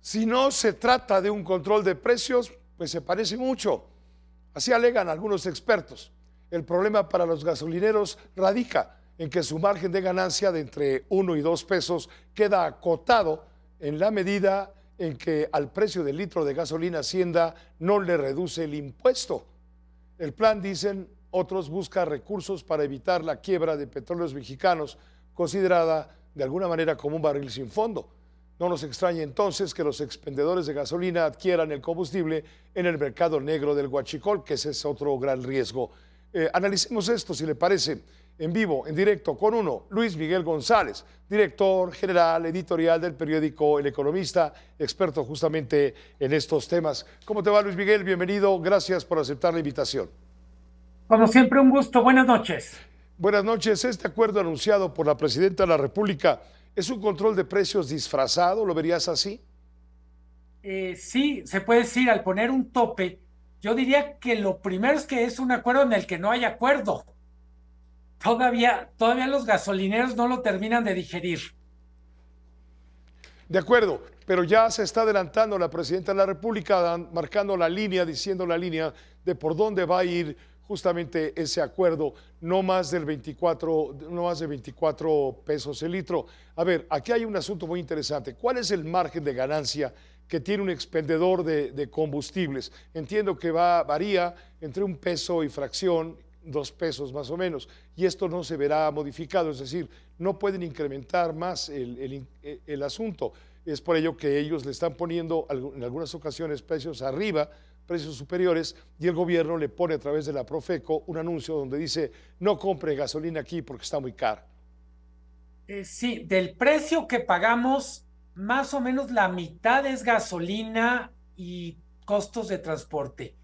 Si no se trata de un control de precios, pues se parece mucho. Así alegan algunos expertos. El problema para los gasolineros radica en que su margen de ganancia de entre 1 y 2 pesos queda acotado en la medida en que al precio del litro de gasolina Hacienda no le reduce el impuesto. El plan, dicen otros, busca recursos para evitar la quiebra de Petróleos Mexicanos, considerada de alguna manera como un barril sin fondo. No nos extraña entonces que los expendedores de gasolina adquieran el combustible en el mercado negro del huachicol, que ese es otro gran riesgo. Analicemos esto, si le parece, en vivo, en directo, con uno, Luis Miguel González, director general editorial del periódico El Economista, experto justamente en estos temas. ¿Cómo te va, Luis Miguel? Bienvenido, gracias por aceptar la invitación. Como siempre, un gusto. Buenas noches. Buenas noches. Este acuerdo anunciado por la presidenta de la República es un control de precios disfrazado, ¿lo verías así? Sí, se puede decir, al poner un tope, yo diría que lo primero es que es un acuerdo en el que no hay acuerdo. Todavía los gasolineros no lo terminan de digerir. De acuerdo, pero ya se está adelantando la presidenta de la República, marcando la línea, diciendo la línea de por dónde va a ir justamente ese acuerdo, no más del 24, no más de 24 pesos el litro. A ver, aquí hay un asunto muy interesante. ¿Cuál es el margen de ganancia que tiene un expendedor de combustibles? Entiendo que varía entre 1 peso y fracción, 2 pesos más o menos, y esto no se verá modificado, es decir, no pueden incrementar más el asunto. Es por ello que ellos le están poniendo en algunas ocasiones precios arriba, precios superiores, y el gobierno le pone a través de la Profeco un anuncio donde dice no compre gasolina aquí porque está muy cara. Sí, del precio que pagamos, más o menos la mitad es gasolina y costos de transporte.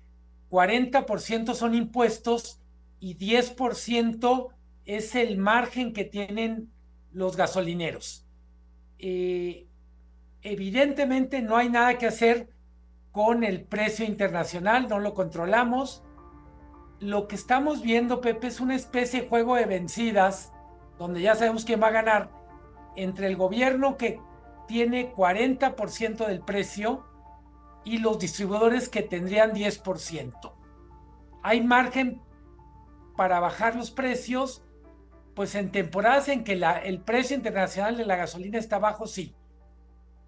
40% son impuestos y 10% es el margen que tienen los gasolineros. Eh, Evidentemente no hay nada que hacer con el precio internacional, no lo controlamos. Lo que estamos viendo, Pepe, es una especie de juego de vencidas, donde ya sabemos quién va a ganar, entre el gobierno que tiene 40% del precio y los distribuidores que tendrían 10%. Hay margen para bajar los precios, pues en temporadas en que el precio internacional de la gasolina está bajo, sí.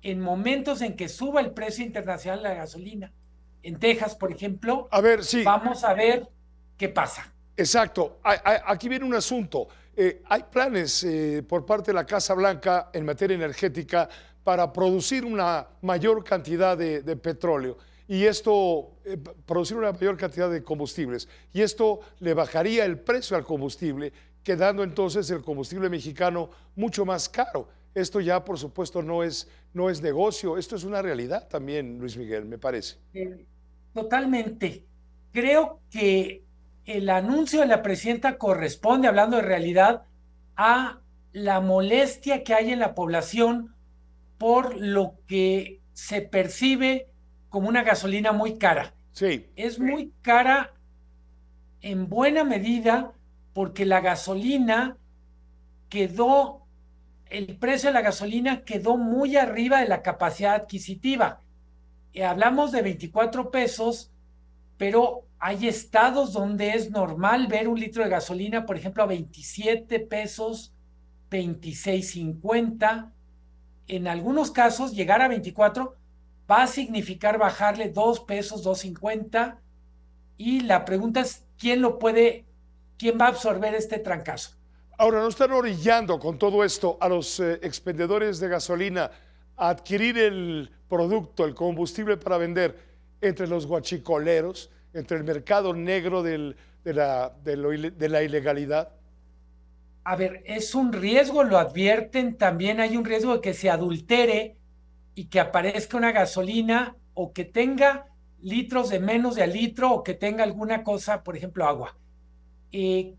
En momentos en que suba el precio internacional de la gasolina, en Texas, por ejemplo, A ver, sí, vamos a ver qué pasa. exacto. Aquí viene un asunto. Hay planes por parte de la Casa Blanca en materia energética para producir una mayor cantidad de petróleo y esto, producir una mayor cantidad de combustibles. Y esto le bajaría el precio al combustible, quedando entonces el combustible mexicano mucho más caro. Esto ya, por supuesto, no es negocio, esto es una realidad también, Luis Miguel, me parece. Eh, Totalmente. Creo que el anuncio de la presidenta corresponde, hablando de realidad, a la molestia que hay en la población por lo que se percibe como una gasolina muy cara. Sí, Es muy cara en buena medida porque la gasolina quedó, el precio de la gasolina quedó muy arriba de la capacidad adquisitiva. Hablamos de 24 pesos, pero hay estados donde es normal ver un litro de gasolina, por ejemplo, a 27 pesos, 26.50. En algunos casos, llegar a 24 va a significar bajarle 2 pesos, 2.50. Y la pregunta es, quién va a absorber este trancazo? ahora, ¿no están orillando con todo esto a los expendedores de gasolina a adquirir el producto, el combustible para vender entre los guachicoleros, entre el mercado negro de la ilegalidad? A ver, es un riesgo, lo advierten, también hay un riesgo de que se adultere y que aparezca una gasolina o que tenga litros de menos de al litro o que tenga alguna cosa, por ejemplo, agua.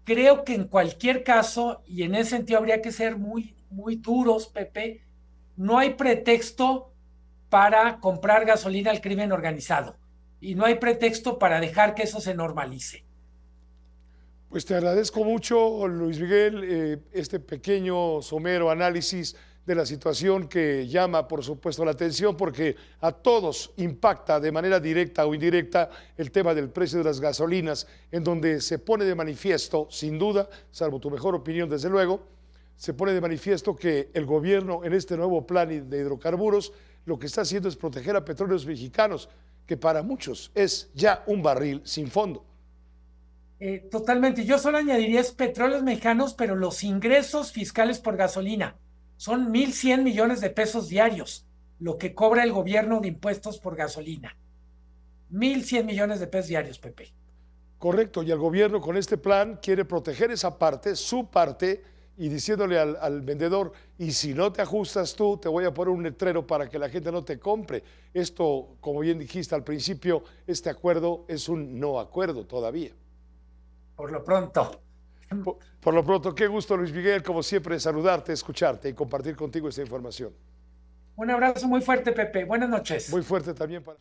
Creo que en cualquier caso, y en ese sentido habría que ser muy, muy duros, Pepe, no hay pretexto para comprar gasolina al crimen organizado y no hay pretexto para dejar que eso se normalice. Pues te agradezco mucho, Luis Miguel, este pequeño somero análisis de la situación que llama, por supuesto, la atención porque a todos impacta de manera directa o indirecta el tema del precio de las gasolinas, en donde se pone de manifiesto, sin duda, salvo tu mejor opinión, desde luego, se pone de manifiesto que el gobierno en este nuevo plan de hidrocarburos lo que está haciendo es proteger a petróleos mexicanos, que para muchos es ya un barril sin fondo. Totalmente. Yo solo añadiría es petróleos mexicanos, pero los ingresos fiscales por gasolina son 1,100 millones de pesos diarios, lo que cobra el gobierno de impuestos por gasolina. 1,100 millones de pesos diarios, Pepe. Correcto, y el gobierno con este plan quiere proteger esa parte, su parte, y diciéndole al vendedor, y si no te ajustas tú, te voy a poner un letrero para que la gente no te compre. Esto, como bien dijiste al principio, este acuerdo es un no acuerdo todavía. Por lo pronto. Por lo pronto, qué gusto, Luis Miguel, como siempre, saludarte, escucharte y compartir contigo esta información. Un abrazo muy fuerte, Pepe. Buenas noches. Muy fuerte también para...